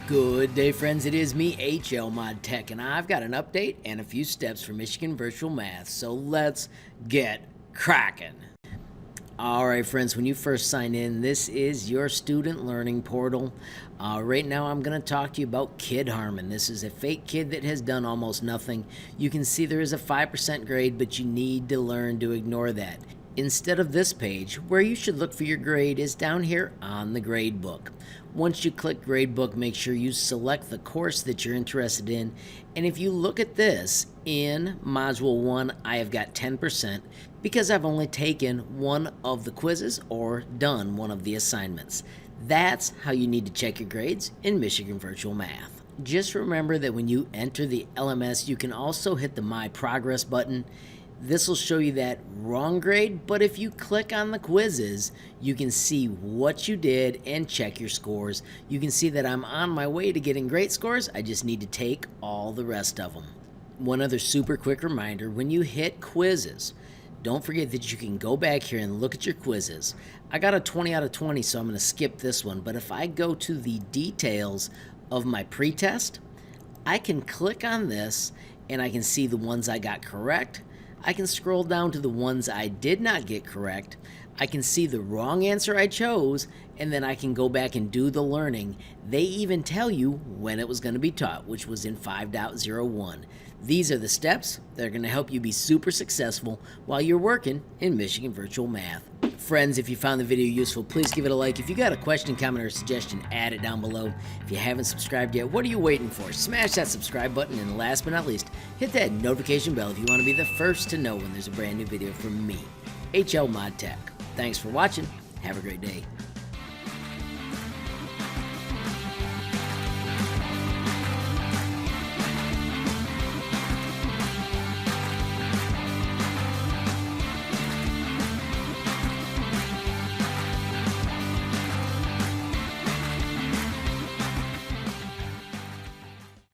Good day, friends. It is me, HLModTech, and I've got an update and a few steps for Michigan Virtual Math. So let's get cracking. All right, friends, when you first sign in, this is your student learning portal. Right now, I'm going to talk to you about Kid Harmon. This is a fake kid that has done almost nothing. You can see there is a 5% grade, but you need to learn to ignore that. Instead of this page, where you should look for your grade is down here on the grade book. Once you click grade book, make sure you select the course that you're interested in. And if you look at this, in Module 1, I have got 10% because I've only taken one of the quizzes or done one of the assignments. That's how you need to check your grades in Michigan Virtual Math. Just remember that when you enter the LMS, you can also hit the My Progress button. This will show you that wrong grade, but if you click on the quizzes, you can see what you did and check your scores. You can see that I'm on my way to getting great scores. I just need to take all the rest of them. One other super quick reminder, when you hit quizzes, don't forget that you can go back here and look at your quizzes. I got a 20 out of 20, so I'm going to skip this one, but if I go to the details of my pretest, I can click on this and I can see the ones I got correct. I can scroll down to the ones I did not get correct. I can see the wrong answer I chose, and then I can go back and do the learning. They even tell you when it was going to be taught, which was in 5.01. These are the steps that are going to help you be super successful while you're working in Michigan Virtual Math. Friends, if you found the video useful, please give it a like. If you got a question, comment, or suggestion, add it down below. If you haven't subscribed yet, what are you waiting for? Smash that subscribe button, and last but not least, hit that notification bell if you want to be the first to know when there's a brand new video from me, HLModTech. Thanks for watching. Have a great day.